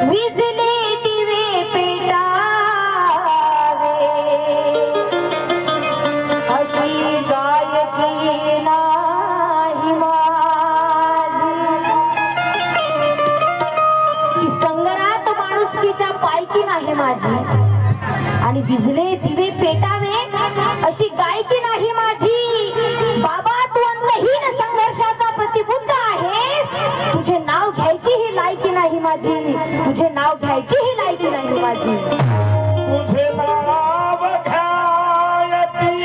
विजले दिवे पेटावे अशी गायकी नाही माझी की संगरात माणुसकीच्या पायकी नाही माझी आणि विजले दिवे पेटावे अशी गायकी नाही माझी बाबा तू अंतहीन संघर्षाचा प्रतिबुद्ध आहेस तुझे नाव घ्यायची ही लायकी नाही माझी तुझे नाव घ्यायची ही लायकी नाही माझी तुझे नाव घ्यायची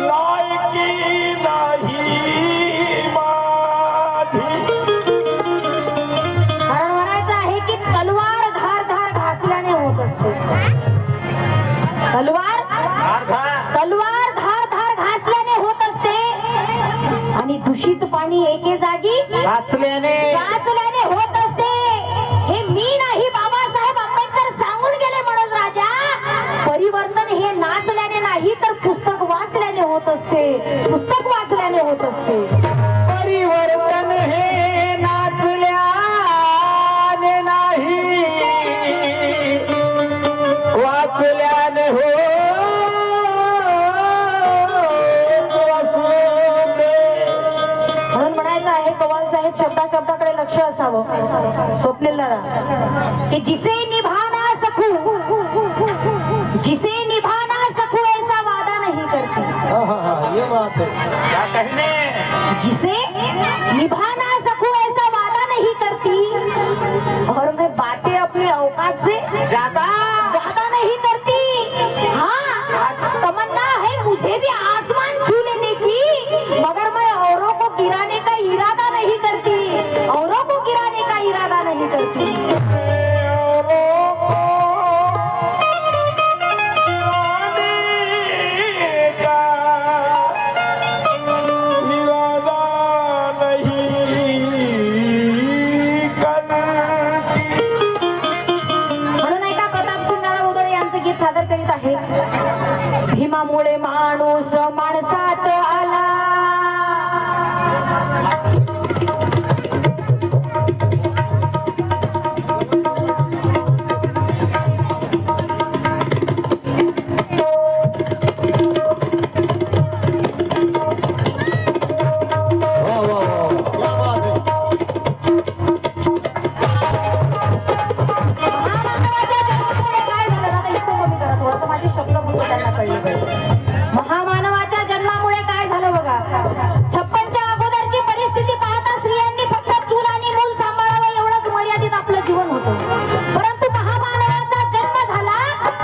लायकी नाही माझी कारण म्हणायचं आहे की तलवार धार धार घासल्याने होत असते तलवार धार धार घासल्याने होत असते आणि दूषित पाणी एके जागी वाचल्याने होत असते हे मी नाही बाबासाहेब आंबेडकर सांगून गेले मनोज राजा परिवर्तन हे नाचल्याने नाही तर पुस्तक वाचल्याने होत असते पुस्तक वाचल्याने होत असते परिवर्तन हे नाचल्याने नाही वाचल्याने हो म्हणून म्हणायचं आहे कवाल साहेब शब्दाकडे लक्ष असावं स्वप्नील दादा की जिसे निभाना सकू ऐसा वादा नहीं करती ये बात है क्या कहने जिसे निभाना सकूं ऐसा वादा नहीं करती और मैं बातें अपने औकात से ज्यादा नहीं करती हाँ तमन्ना है मुझे भी आसमान छू लेने की मगर मैं औरों को गिराने का इरादा नहीं करती औरों को गिराने का इरादा नहीं करती सादर करीत आहे भीमामुळे माणूस माणसात आला महामानवाच्या जन्मामुळे काय झालं बघा 56च्या अगोदरची परिस्थिती पाहता स्त्रियांनी फक्त चूल आणि मूल सांभाळावं एवढंच मर्यादित आपलं जीवन होतं परंतु महामानवाचा जन्म झाला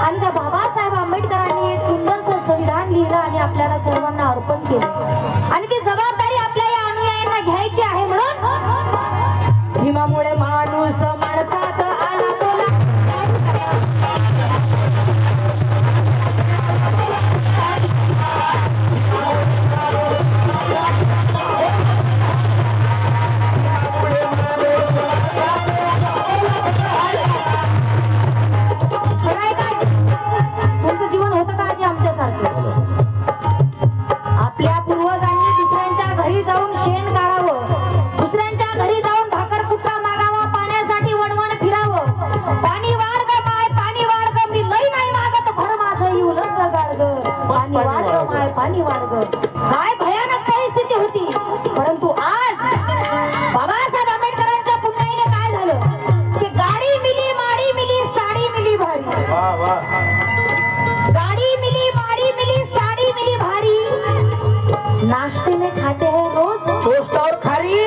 आणि त्या बाबासाहेब आंबेडकरांनी एक सुंदरसं संविधान लिहिलं आणि आपल्याला सर्वांना अर्पण केलं आणि ती जबाबदारी आपल्या या अनुयायांना घ्यायची आहे म्हणून भीमामुळे माणूस माणसात आला बोला तुमचं जीवन होतं का आजी आमच्यासारखं आपल्या पूर्वजांनी दुसऱ्यांच्या घरी जाऊन शेण काढावं दुसऱ्यांच्या घरी जाऊन भाकर कुटका मागावा पाण्यासाठी वणवण फिरावं पाणी वाढ ग माय पाणी वाढ ग मी लई नाही मागत भर माझं येऊलच गाडग पाणी वाढ ग माय पाणी वाढ ग काय भयानक परिस्थिती होती परंतु आज बाबासाहेब आंबेडकरांच्या पुण्याईने काय झालं की गाडी मिली माडी मिली साडी मिली भारी गाड़ी मिली माड़ी मिली साड़ी मिली भारी नाश्ते में खाते हैं रोज टोस्ट और खारी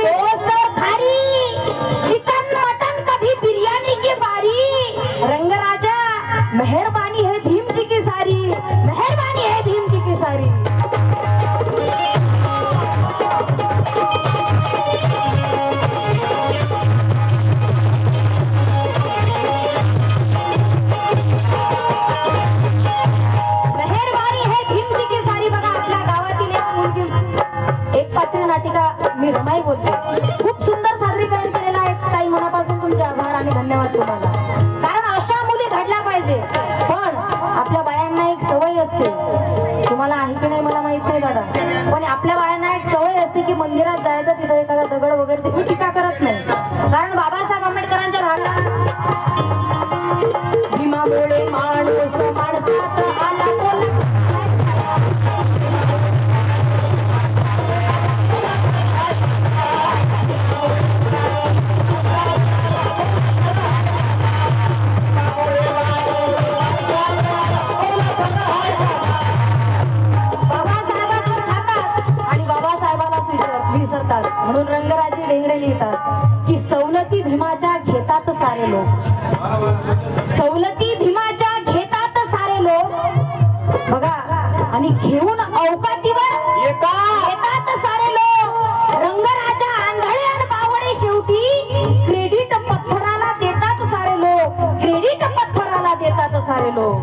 चिकन मटन कभी बिरयानी की बारी रंग राजा मेहरबानी है भीम जी की सारी मेहरबानी है भीम जी की सारी मी रमाई बोलते खूप सुंदर सादरीकरण केलेलं आहे ताई मनापासून तुमचे आभार आणि धन्यवाद तुम्हाला कारण अशा मुली घडल्या पाहिजे पण आपल्या बायांना एक सवय असते तुम्हाला आहे की नाही मला माहित नाही दादा पण आपल्या बायांना एक सवय असते की मंदिरात जायचं तिथं एखादा दगड वगैरे टीका करत नाही, कारण बाबासाहेब आंबेडकरांच्या भागात भीमामुळे माणूस माणसात आला बोला. बाबासाहेबांवर खातात आणि बाबासाहेबाला विसरतात. म्हणून रंगराजी डेंगरे लिहितात की सवलती भीमाच्या घेतात सारे लोक, सवलती भीमाच्या घेतात सारे लोक बघा, आणि घेऊन अवकातीवर येतात सारे लोक. रंगराजा आंधळे आणि बावडे शेवटी क्रेडिट पत्थराला देतात सारे लोक, क्रेडिट पत्थराला देतात सारे लोक.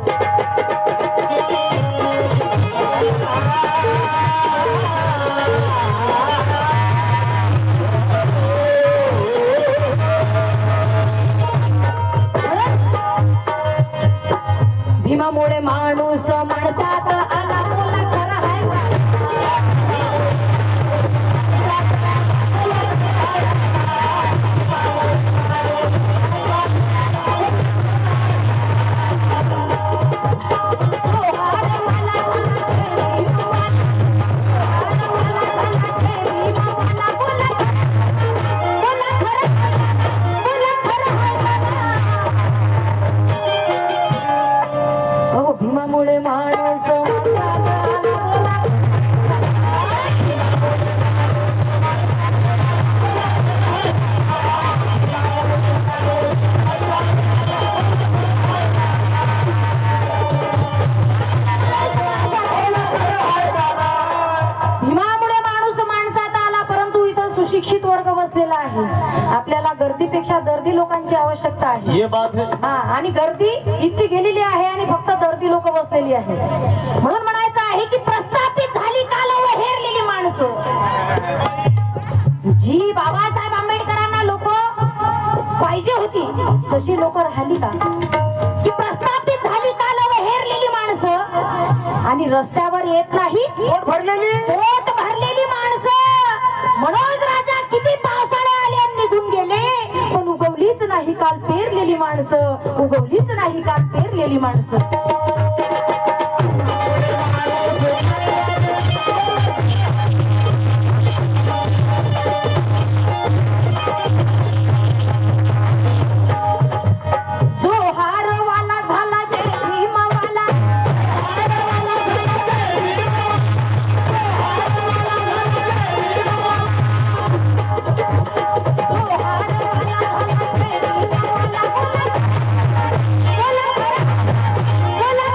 भीमामुळे माणूस माणसात आला बोला, खरं आहे का? हो, भीमामुळे माणूस माणसात आला बोला. भीमामुळे माणूस माणसात आला, परंतु इथं सुशिक्षित वर्ग बसलेला आहे. आपल्याला गर्दीपेक्षा दर्दी लोकांची आवश्यकता आहे. ये बात है. हा, आणि गर्दी इथची गेलेली आहे आणि फक्त दर्दी लोक बसलेली आहेत. म्हणून म्हणायचं आहे की प्रस्थापित झाली काल हेरलेली माणसं, जी बाबासाहेब आंबेडकरांना लोक पाहिजे होती तशी लोक राहिली का? की प्रस्थापित झाली काल हेरलेली माणसं आणि रस्त्यावर येत नाही पोट भरलेली माणसं. मनोज राजा किती पावसाळे आले आणि निघून गेले, पण उगवलीच नाही काल पेरलेली माणसं, उगवलीच नाही काल पेरलेली माणसं. जो हारवाला झाला जय भीमवाला, बोला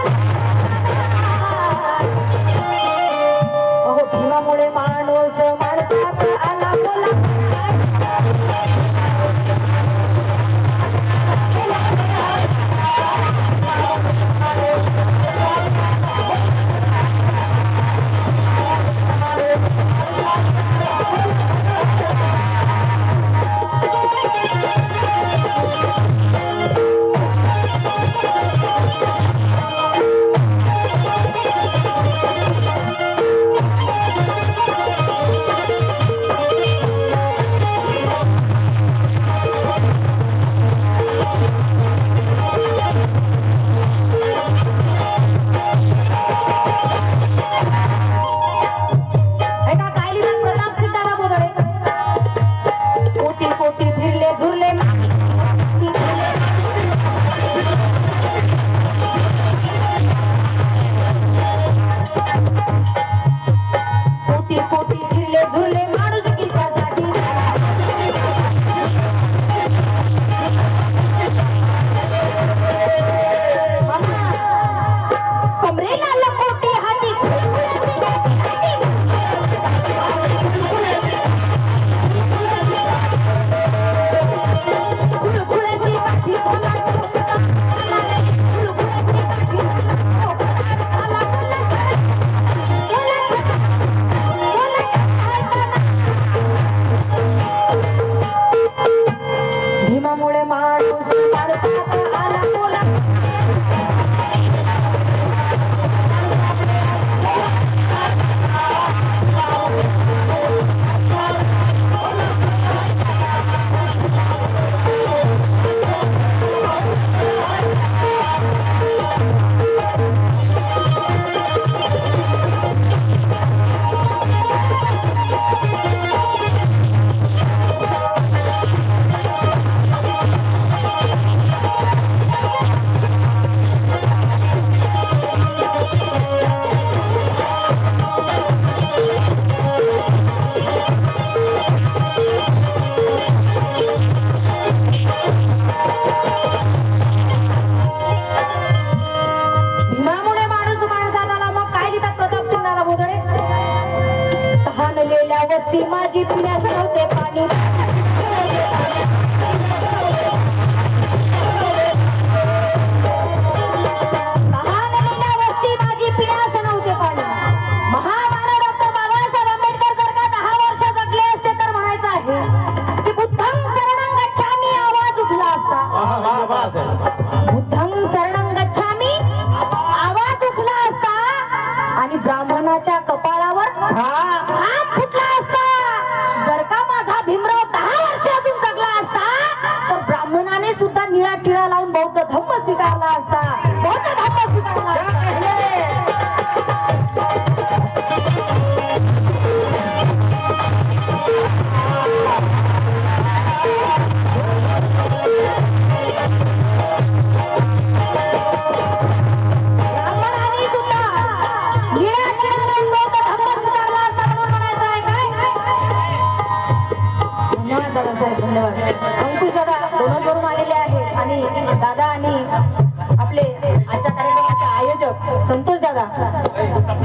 धन्यवाद दादासाहेब, धन्यवाद. अंकुश दादा दोनच वरून आलेले आहेत आणि दादा आणि आपले आजच्या कार्यक्रमाचे आयोजक संतोष दादा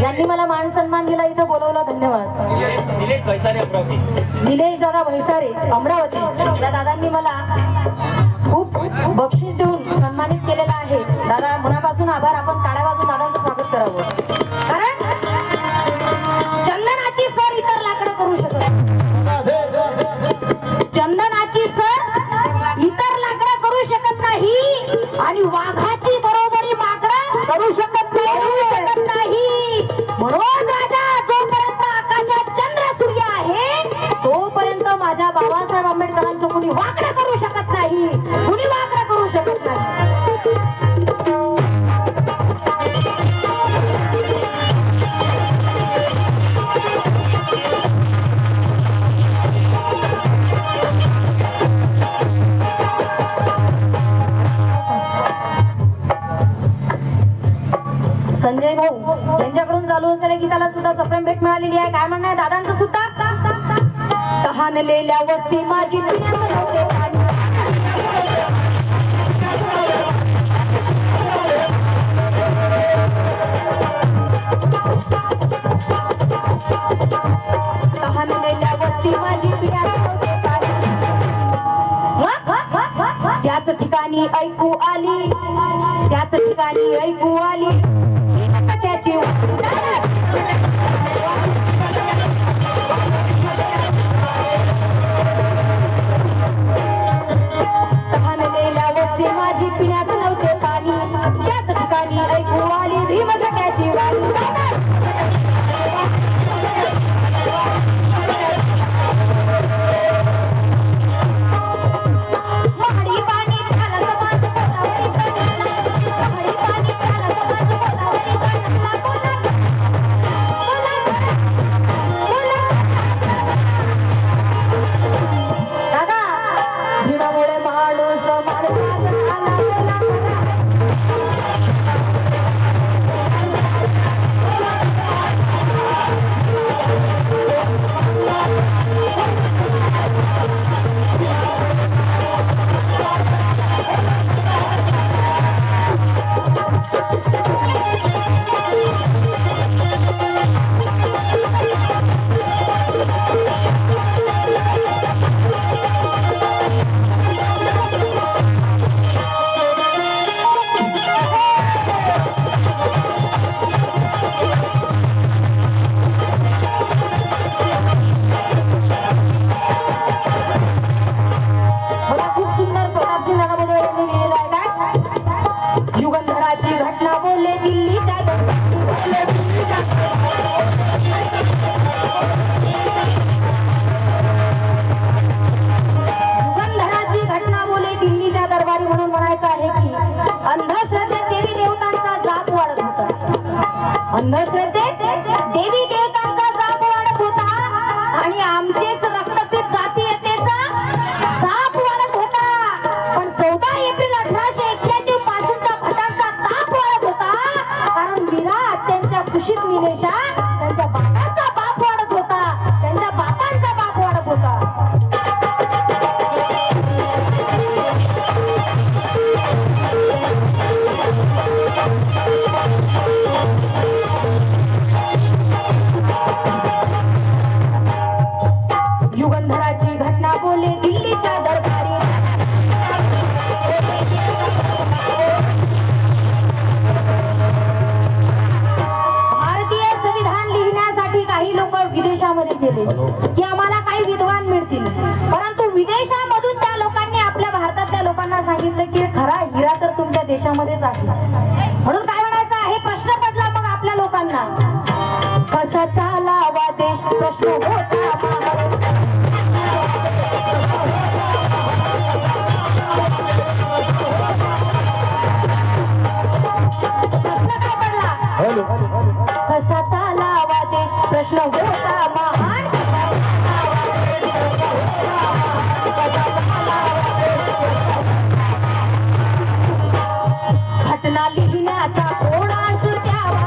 यांनी मला मान सन्मान दिला, इथं बोलवलं. धन्यवाद. निलेश दादा भैसारे अमरावती या दादांनी मला खूप बक्षीस देऊन सन्मानित केलेला आहे. दादा मनापासून आभार. आपण टाळ्या वाजवून दादांचं स्वागत करावं. कारण चंदनाची सर इतर लाकडं करू शकत नाही. चंदनाची सर इतर लाकडं करू शकत नाही आणि वाघाची बरोबरी माकडं करू शकत नाही. म्हणून राजा जोपर्यंत आकाशात चंद्र सूर्य आहे तोपर्यंत माझ्या बाबासाहेब आंबेडकरांचं कुणी वाकडं करू शकत नाही, कुणी वाकडं करू शकत नाही. संजय भाऊ यांच्याकडून चालू असलेल्या गीताला सुद्धा सप्रेम भेट मिळालेली आहे. काय म्हणणं आहे दादांचं सुद्धा? तहानलेल्या वस्ती माझी तहानलेल्या वस्ती माझी त्याच ठिकाणी ऐकू आली, त्याच ठिकाणी ऐकू आली त्याची तहानलेल्या वस्ती माझी पिण्याचं नव्हते पाणी, त्याच ठिकाणी ऐकू आली भीमसक्याची वाणी. अंधश्रद्धेत देवी देवतांचा जाप वाढत होता आणि आमचेच रक्तपीत जातीयतेचा साप वाढत होता. पण 14 एप्रिल 1891 पासूनचा भटांचा ताप वाढत होता. कारण विराट त्यांच्या खुशीत निलेशा त्यांच्या बापांचा बाप वाढत होता, त्यांच्या बापांचा बाप वाढत होता. युगंधराची घटना बोले दिल्लीच्या दरबारी. भारतीय संविधान लिहिण्यासाठी काही लोक विदेशामध्ये गेले की आम्हाला काही विद्वान मिळतील, परंतु विदेशामधून त्या लोकांनी आपल्या भारतातल्या लोकांना सांगितलं की खरा हिरा तर तुमच्या देशामध्येच आहे. म्हणून काय म्हणायचं आहे, प्रश्न पडला मग आपल्या लोकांना, कसा चालावा देश प्रश्न होता. कसा चालावा देश प्रश्न होता महान. घटना लिहिण्याचा कोणास द्यावा.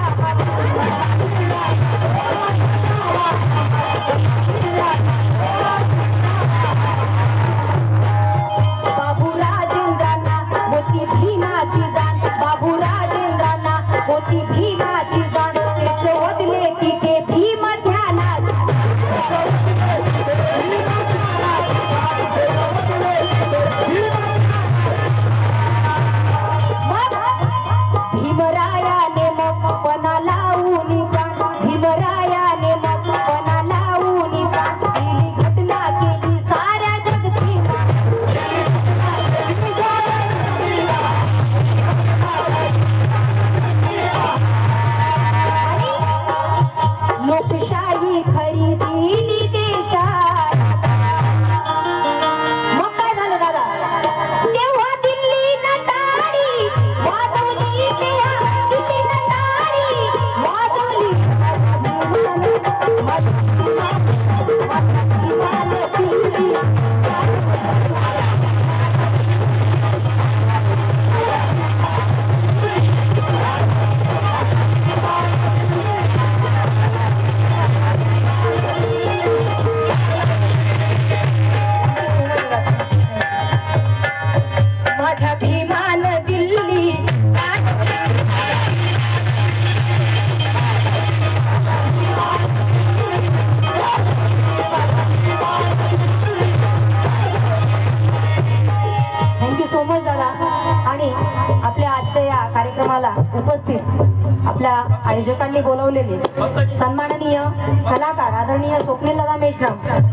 कार्यक्रमाला उपस्थित आपल्या आयोजकांनी बोलवलेले सन्माननीय कलाकार आदरणीय स्वप्नील दादा मेश्राम